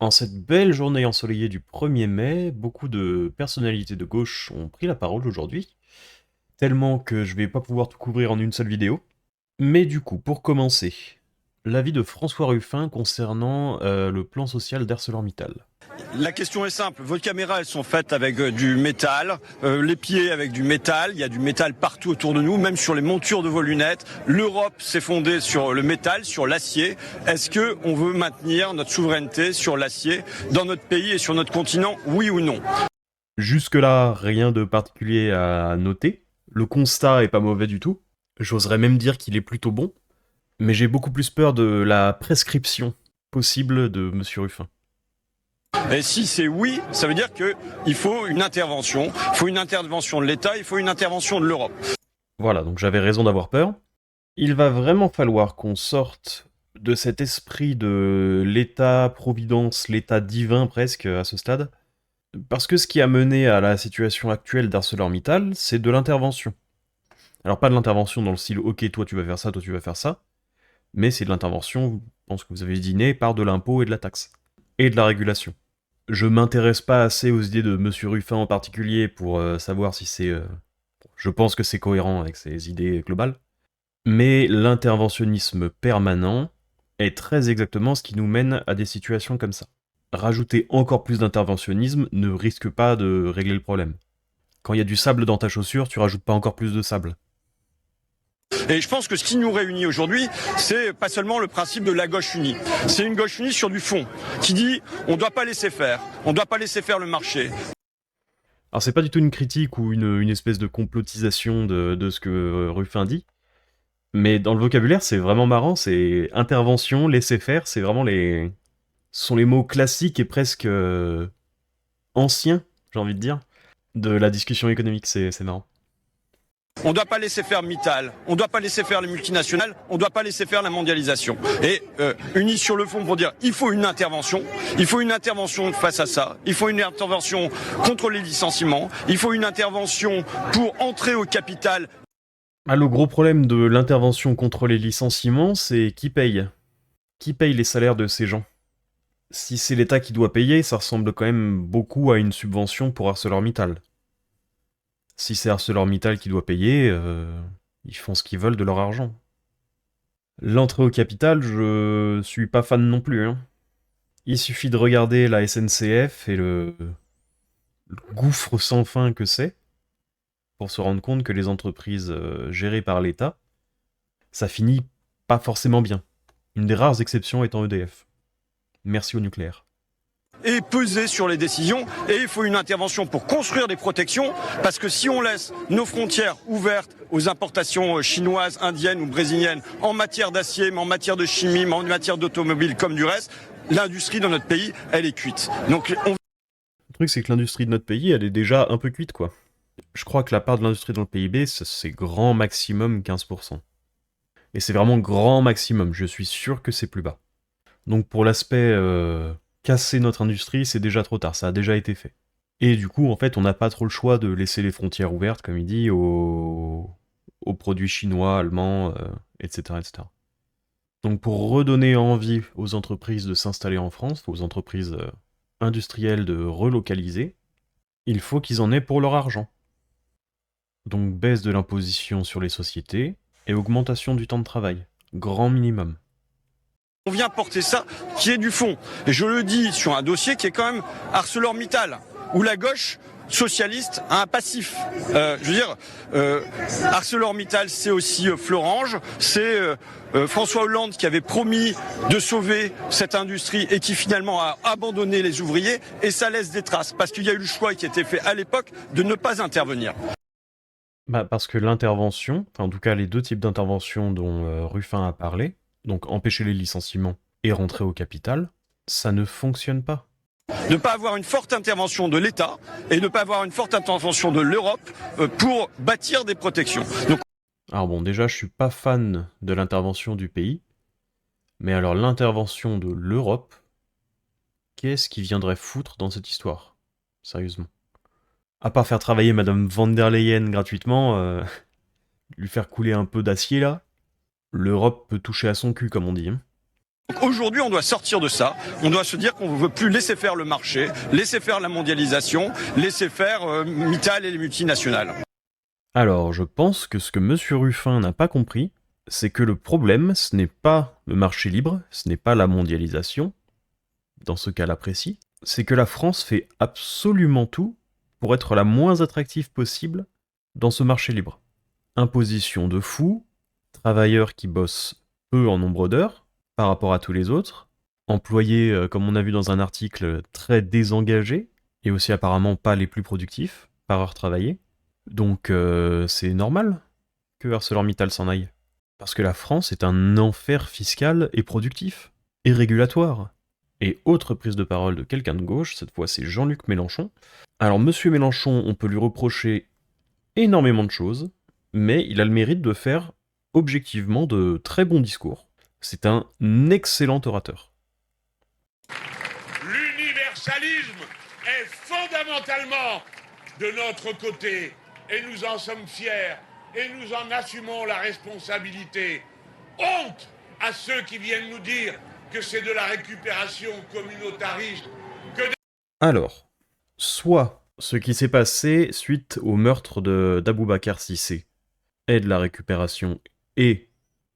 En cette belle journée ensoleillée du 1er mai, beaucoup de personnalités de gauche ont pris la parole aujourd'hui, tellement que je vais pas pouvoir tout couvrir en une seule vidéo. Mais du coup, pour commencer, l'avis de François Ruffin concernant le plan social d'ArcelorMittal. La question est simple, vos caméras elles sont faites avec du métal, les pieds avec du métal, il y a du métal partout autour de nous, même sur les montures de vos lunettes. L'Europe s'est fondée sur le métal, sur l'acier. Est-ce qu'on veut maintenir notre souveraineté sur l'acier dans notre pays et sur notre continent, oui ou non? Jusque-là, rien de particulier à noter. Le constat est pas mauvais du tout. J'oserais même dire qu'il est plutôt bon. Mais j'ai beaucoup plus peur de la prescription possible de Monsieur Ruffin. Et si c'est oui, ça veut dire qu'il faut une intervention. Il faut une intervention de l'État, il faut une intervention de l'Europe. Voilà, donc j'avais raison d'avoir peur. Il va vraiment falloir qu'on sorte de cet esprit de l'état-providence, l'état divin presque à ce stade. Parce que ce qui a mené à la situation actuelle d'ArcelorMittal, c'est de l'intervention. Alors pas de l'intervention dans le style « ok, toi tu vas faire ça, toi tu vas faire ça », mais c'est de l'intervention, je pense que vous avez deviné, par de l'impôt et de la taxe. Et de la régulation. Je m'intéresse pas assez aux idées de Monsieur Ruffin en particulier pour savoir si c'est... Je pense que c'est cohérent avec ses idées globales. Mais l'interventionnisme permanent est très exactement ce qui nous mène à des situations comme ça. Rajouter encore plus d'interventionnisme ne risque pas de régler le problème. Quand il y a du sable dans ta chaussure, tu rajoutes pas encore plus de sable. Et je pense que ce qui nous réunit aujourd'hui, c'est pas seulement le principe de la gauche unie. C'est une gauche unie sur du fond, qui dit on ne doit pas laisser faire, on ne doit pas laisser faire le marché. Alors c'est pas du tout une critique ou une espèce de complotisation de ce que Ruffin dit, mais dans le vocabulaire c'est vraiment marrant, c'est intervention, laisser faire, c'est vraiment les... Ce sont les mots classiques et presque anciens, j'ai envie de dire, de la discussion économique, c'est marrant. On ne doit pas laisser faire Mittal, on ne doit pas laisser faire les multinationales, on ne doit pas laisser faire la mondialisation. Et unis sur le fond pour dire il faut une intervention face à ça, il faut une intervention contre les licenciements, il faut une intervention pour entrer au capital. Ah, le gros problème de l'intervention contre les licenciements, c'est qui paye? Qui paye les salaires de ces gens? Si c'est l'État qui doit payer, ça ressemble quand même beaucoup à une subvention pour ArcelorMittal. Si c'est ArcelorMittal qui doit payer, ils font ce qu'ils veulent de leur argent. L'entrée au capital, je suis pas fan non plus, hein. Il suffit de regarder la SNCF et le gouffre sans fin que c'est, pour se rendre compte que les entreprises gérées par l'État, ça finit pas forcément bien. Une des rares exceptions étant EDF. Merci au nucléaire. Et peser sur les décisions, et il faut une intervention pour construire des protections, parce que si on laisse nos frontières ouvertes aux importations chinoises, indiennes ou brésiliennes en matière d'acier, mais en matière de chimie, mais en matière d'automobile comme du reste, l'industrie dans notre pays, elle est cuite. Donc Le truc c'est que l'industrie de notre pays, elle est déjà un peu cuite quoi. Je crois que la part de l'industrie dans le PIB, c'est grand maximum 15%. Et c'est vraiment grand maximum, je suis sûr que c'est plus bas. Donc pour l'aspect casser notre industrie, c'est déjà trop tard, ça a déjà été fait. Et du coup, en fait, on n'a pas trop le choix de laisser les frontières ouvertes, comme il dit, aux produits chinois, allemands, etc., etc. Donc pour redonner envie aux entreprises de s'installer en France, aux entreprises industrielles de relocaliser, il faut qu'ils en aient pour leur argent. Donc baisse de l'imposition sur les sociétés et augmentation du temps de travail. Grand minimum. on vient porter ça qui est du fond. Et je le dis sur un dossier qui est quand même ArcelorMittal, où la gauche socialiste a un passif. Je veux dire, ArcelorMittal, c'est aussi Florange, c'est François Hollande qui avait promis de sauver cette industrie et qui finalement a abandonné les ouvriers, et ça laisse des traces, parce qu'il y a eu le choix qui a été fait à l'époque de ne pas intervenir. Bah parce que l'intervention, enfin en tout cas les deux types d'interventions dont Ruffin a parlé, donc empêcher les licenciements et rentrer au capital, ça ne fonctionne pas. Ne pas avoir une forte intervention de l'État et ne pas avoir une forte intervention de l'Europe pour bâtir des protections. Donc, alors bon, déjà je suis pas fan de l'intervention du pays, mais alors l'intervention de l'Europe, qu'est-ce qui viendrait foutre dans cette histoire? Sérieusement. À part faire travailler Madame van der Leyen gratuitement, lui faire couler un peu d'acier là, l'Europe peut toucher à son cul comme on dit. Hein. Donc aujourd'hui, on doit sortir de ça. On doit se dire qu'on ne veut plus laisser faire le marché, laisser faire la mondialisation, laisser faire Mittal et les multinationales. Alors, je pense que ce que Monsieur Ruffin n'a pas compris, c'est que le problème, ce n'est pas le marché libre, ce n'est pas la mondialisation, dans ce cas-là précis, c'est que la France fait absolument tout pour être la moins attractive possible dans ce marché libre. Imposition de fous, travailleurs qui bossent peu en nombre d'heures par rapport à tous les autres, employés, comme on a vu dans un article, très désengagés, et aussi apparemment pas les plus productifs par heure travaillée. Donc c'est normal que ArcelorMittal s'en aille. Parce que la France est un enfer fiscal et productif, et régulatoire. Et autre prise de parole de quelqu'un de gauche, cette fois c'est Jean-Luc Mélenchon. Alors Monsieur Mélenchon, on peut lui reprocher énormément de choses, mais il a le mérite de faire objectivement de très bons discours. C'est un excellent orateur. L'universalisme est fondamentalement de notre côté, et nous en sommes fiers, et nous en assumons la responsabilité. Honte à ceux qui viennent nous dire que c'est de la récupération communautariste. Alors, soit ce qui s'est passé suite au meurtre d'Aboubacar Cissé est de la récupération, et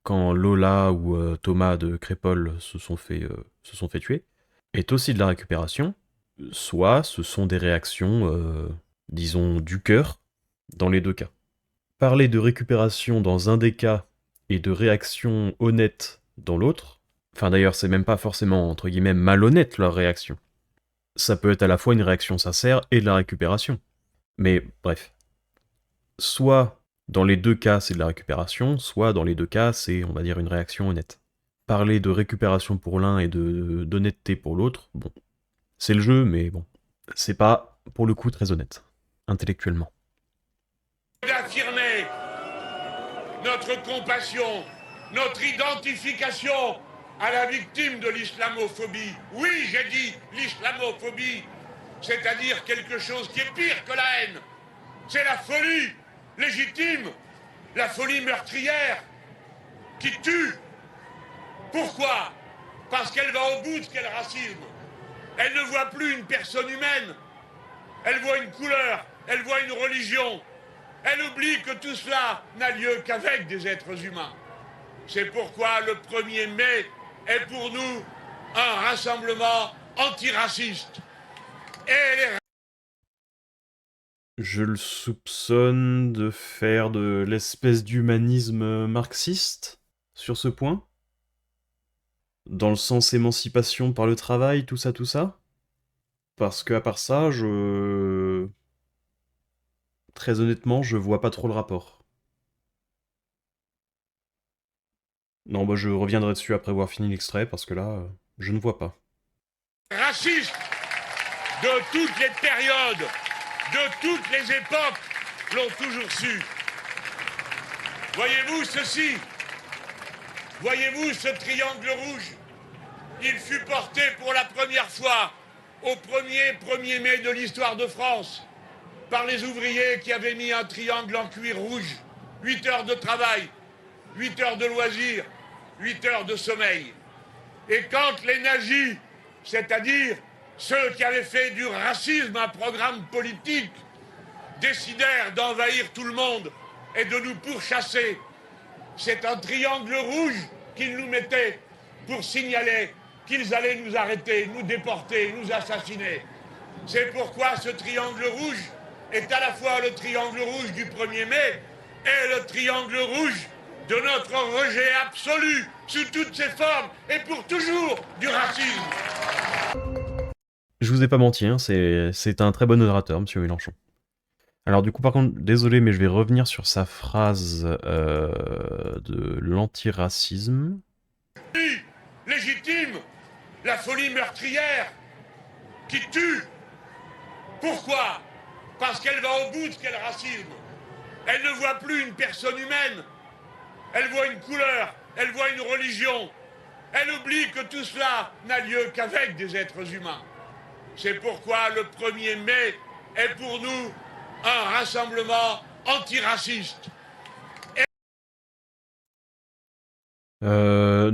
quand Lola ou Thomas de Crépol se sont fait tuer, est aussi de la récupération, soit ce sont des réactions, disons, du cœur, dans les deux cas. Parler de récupération dans un des cas et de réaction honnête dans l'autre, enfin d'ailleurs c'est même pas forcément entre guillemets malhonnête leur réaction. Ça peut être à la fois une réaction sincère et de la récupération. Mais bref. Soit dans les deux cas c'est de la récupération, soit dans les deux cas c'est, on va dire, une réaction honnête. Parler de récupération pour l'un et d'honnêteté pour l'autre, bon, c'est le jeu, mais bon, c'est pas pour le coup très honnête, intellectuellement. D'affirmer notre compassion, notre identification à la victime de l'islamophobie. Oui, j'ai dit l'islamophobie, c'est-à-dire quelque chose qui est pire que la haine. C'est la folie légitime, la folie meurtrière qui tue. Pourquoi? Parce qu'elle va au bout de quel racisme. Elle ne voit plus une personne humaine. Elle voit une couleur, elle voit une religion. Elle oublie que tout cela n'a lieu qu'avec des êtres humains. C'est pourquoi le 1er mai est pour nous un rassemblement antiraciste. Et Je le soupçonne de faire de l'espèce d'humanisme marxiste sur ce point. Dans le sens émancipation par le travail, tout ça, tout ça. Parce que à part ça, très honnêtement, je vois pas trop le rapport. Non, bah je reviendrai dessus après avoir fini l'extrait, parce que là, je ne vois pas. racistes de toutes les périodes, de toutes les époques, l'ont toujours su. Voyez-vous ceci? Voyez-vous ce triangle rouge? Il fut porté pour la première fois au 1er mai de l'histoire de France par les ouvriers qui avaient mis un triangle en cuir rouge. 8 heures de travail, 8 heures de loisirs, 8 heures de sommeil. Et quand les nazis, c'est-à-dire ceux qui avaient fait du racisme un programme politique, décidèrent d'envahir tout le monde et de nous pourchasser, c'est un triangle rouge qu'ils nous mettaient pour signaler qu'ils allaient nous arrêter, nous déporter, nous assassiner. C'est pourquoi ce triangle rouge est à la fois le triangle rouge du 1er mai et le triangle rouge de notre rejet absolu, sous toutes ses formes et pour toujours, du racisme. Je vous ai pas menti, hein, c'est un très bon orateur, monsieur Mélenchon. Alors du coup, par contre, désolé, mais je vais revenir sur sa phrase de l'antiracisme. Légitime, la folie meurtrière qui tue. Pourquoi? Parce qu'elle va au bout de quel racisme. Elle ne voit plus une personne humaine. Elle voit une couleur, elle voit une religion. Elle oublie que tout cela n'a lieu qu'avec des êtres humains. C'est pourquoi le 1er mai est pour nous un rassemblement antiraciste.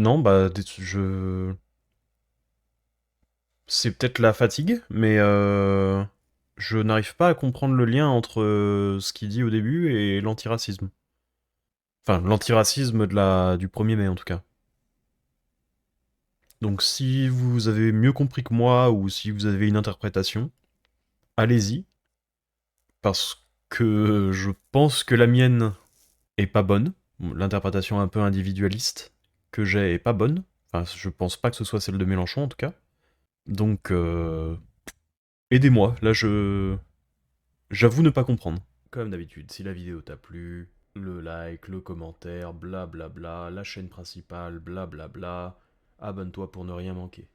Non, bah, c'est peut-être la fatigue, mais je n'arrive pas à comprendre le lien entre ce qu'il dit au début et l'antiracisme. Enfin, l'antiracisme du 1er mai, en tout cas. Donc si vous avez mieux compris que moi, ou si vous avez une interprétation, allez-y, parce que je pense que la mienne est pas bonne. L'interprétation un peu individualiste que j'ai est pas bonne. Enfin, je pense pas que ce soit celle de Mélenchon, en tout cas. Donc, aidez-moi, là j'avoue ne pas comprendre. Comme d'habitude, si la vidéo t'a plu, le like, le commentaire, blablabla, la chaîne principale, blablabla, abonne-toi pour ne rien manquer.